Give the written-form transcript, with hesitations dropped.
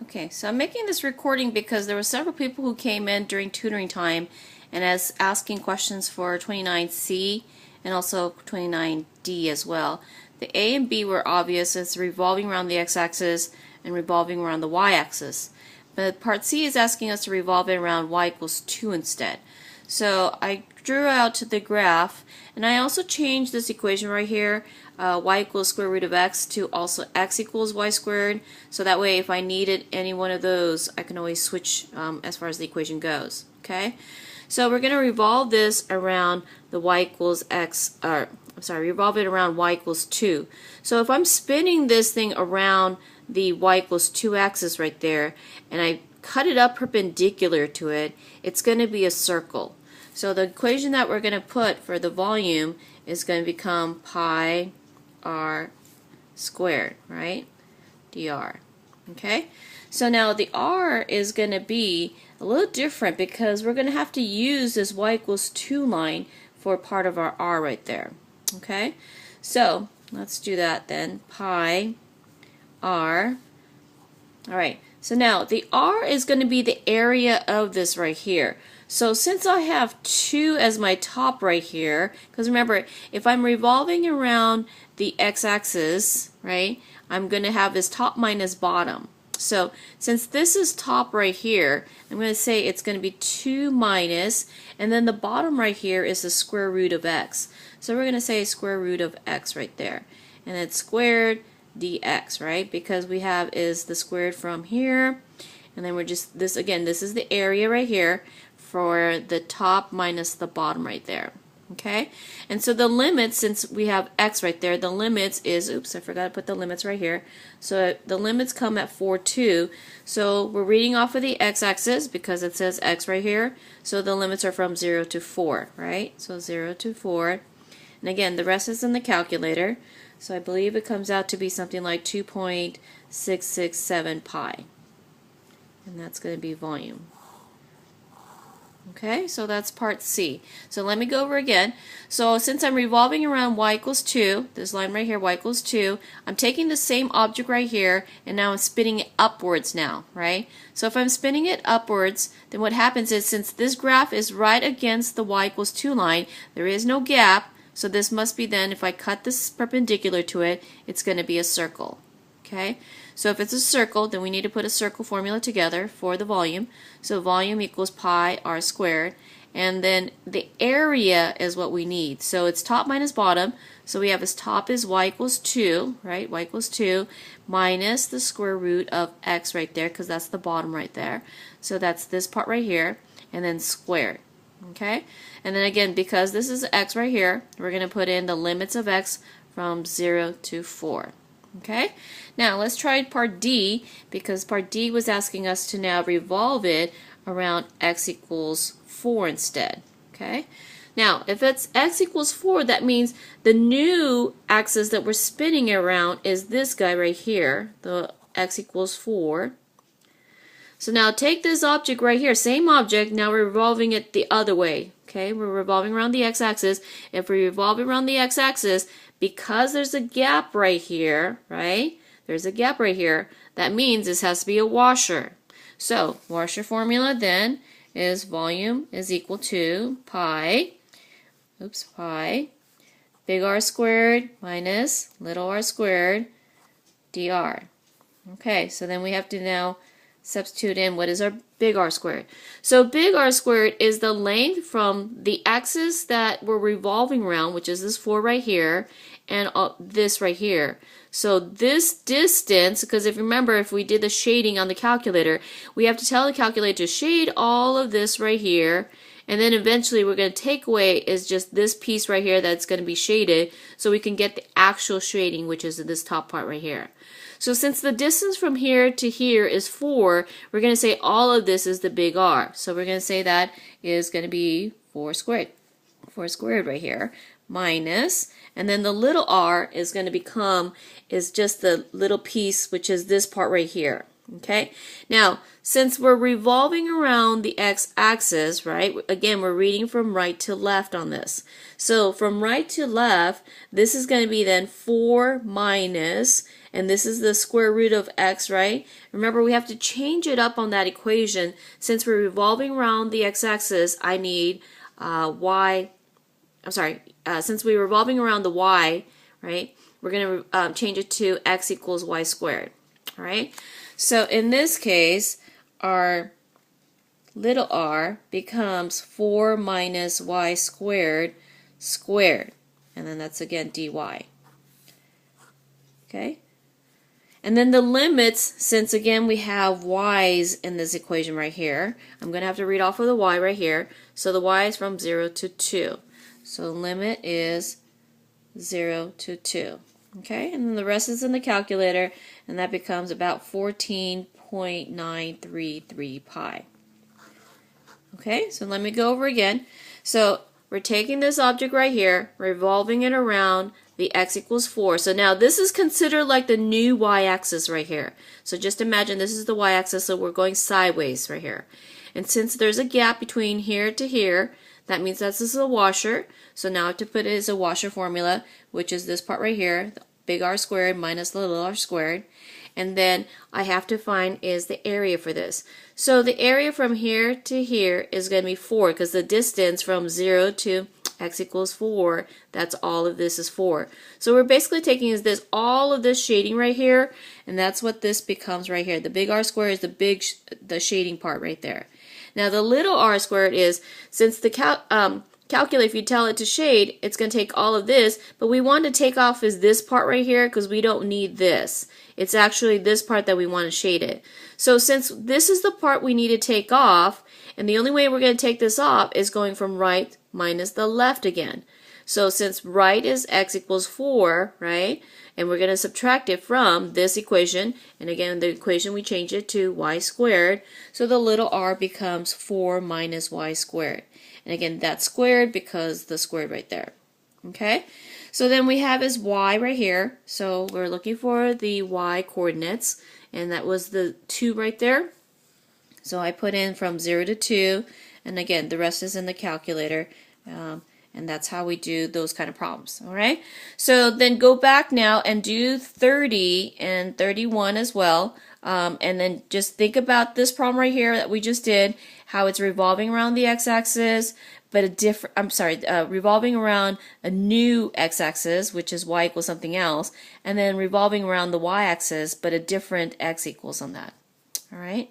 Okay, so I'm making this recording because there were several people who came in during tutoring time and as asking questions for 29C and also 29D as well. The A and B were obvious. It's revolving around the x-axis and revolving around the y-axis. But part C is asking us to revolve it around y equals 2 instead. So I drew out the graph, and I also changed this equation right here, y equals square root of x, to also x equals y squared, so that way if I needed any one of those, I can always switch as far as the equation goes. Okay, so we're going to revolve this around the y equals x, or I'm sorry, revolve it around y equals 2. So if I'm spinning this thing around the y equals 2 axis right there, and I cut it up perpendicular to it, it's going to be a circle. So the equation that we're going to put for the volume is going to become pi r squared, right? dr. Okay? So now the r is going to be a little different because we're going to have to use this y equals 2 line for part of our r right there. Okay? So let's do that then. Pi r. Alright, so now the r is going to be the area of this right here. So since I have 2 as my top right here, because remember, if I'm revolving around the x-axis, right, I'm going to have this top minus bottom. So since this is top right here, I'm going to say it's going to be 2 minus, and then the bottom right here is the square root of x. So we're going to say square root of x right there. And it's squared dx, right, because we have is the squared from here, and then we're just, this again, this is the area right here for the top minus the bottom right there. Okay, and so the limits, since we have x right there, the limits is, oops, I forgot to put the limits right here. So the limits come at 4, 2. So we're reading off of the x-axis because it says x right here. So the limits are from 0 to 4, right? So 0 to 4. And again, the rest is in the calculator. So I believe it comes out to be something like 2.667 pi. And that's going to be volume. Okay, so that's part C. So let me go over again. So since I'm revolving around y equals 2, this line right here, y equals 2, I'm taking the same object right here, and now I'm spinning it upwards now, right? So if I'm spinning it upwards, then what happens is, since this graph is right against the y equals 2 line, there is no gap, so this must be then, if I cut this perpendicular to it, it's going to be a circle. Okay, so if it's a circle, then we need to put a circle formula together for the volume. So volume equals pi r squared, and then the area is what we need. So it's top minus bottom, so we have as top is y equals 2, right, y equals 2, minus the square root of x right there, because that's the bottom right there. So that's this part right here, and then squared. Okay, and then again, because this is x right here, we're going to put in the limits of x from 0 to 4. Okay, now let's try part D, because part D was asking us to now revolve it around x equals 4 instead. Okay, now if it's x equals 4, that means the new axis that we're spinning around is this guy right here, the x equals 4. So now take this object right here, same object, now we're revolving it the other way. Okay, we're revolving around the x-axis. If we revolve around the x-axis, because there's a gap right here, right? There's a gap right here. That means this has to be a washer. So washer formula then is volume is equal to pi, big R squared minus little r squared dr. Okay, so then we have to now substitute in what is our big R squared. So big R squared is the length from the axis that we're revolving around, which is this 4 right here, and this right here. So this distance, because if you remember, if we did the shading on the calculator, we have to tell the calculator to shade all of this right here, and then eventually we're going to take away is just this piece right here that's going to be shaded, so we can get the actual shading, which is this top part right here. So since the distance from here to here is 4, we're going to say all of this is the big R. So we're going to say that is going to be 4 squared. 4 squared right here, minus, and then the little r is going to become, is just the little piece, which is this part right here. Okay, now since we're revolving around the x-axis, right, again we're reading from right to left on this. So from right to left, this is going to be then 4 minus, and this is the square root of x, right? Remember, we have to change it up on that equation. Since we're revolving around the x-axis, I need since we're revolving around the y, right, we're going to change it to x equals y squared. All right, so in this case, our little r becomes 4 minus y squared squared, and then that's again dy. Okay, and then the limits, since again we have y's in this equation right here, I'm going to have to read off of the y right here. So the y is from 0 to 2. So limit is 0 to 2. Okay, and then the rest is in the calculator, and that becomes about 14.933 pi. Okay, so let me go over again. So we're taking this object right here, revolving it around the x equals 4. So now this is considered like the new y-axis right here. So just imagine this is the y-axis, so we're going sideways right here. And since there's a gap between here to here, that means that this is a washer. So now I have to put it as a washer formula, which is this part right here, the big R squared minus the little r squared. And then I have to find is the area for this. So the area from here to here is going to be 4, because the distance from 0 to x equals 4, that's all of this is 4. So we're basically taking is this all of this shading right here, and that's what this becomes right here. The big R squared is the shading part right there. Now the little r squared is, since the calculate, if you tell it to shade, it's going to take all of this, but we want to take off is this part right here because we don't need this. It's actually this part that we want to shade it. So since this is the part we need to take off, and the only way we're going to take this off is going from right minus the left again. So since right is x equals 4, right, and we're going to subtract it from this equation, and again the equation we change it to y squared, so the little r becomes 4 minus y squared. And again, that's squared because the squared right there. Okay, so then we have is y right here. So we're looking for the y coordinates, and that was the 2 right there. So I put in from 0 to 2, and again, the rest is in the calculator. And that's how we do those kind of problems. All right. So then go back now and do 30 and 31 as well. And then just think about this problem right here that we just did, how it's revolving around the x-axis, but revolving around a new x-axis, which is y equals something else, and then revolving around the y-axis, but a different x equals on that. All right.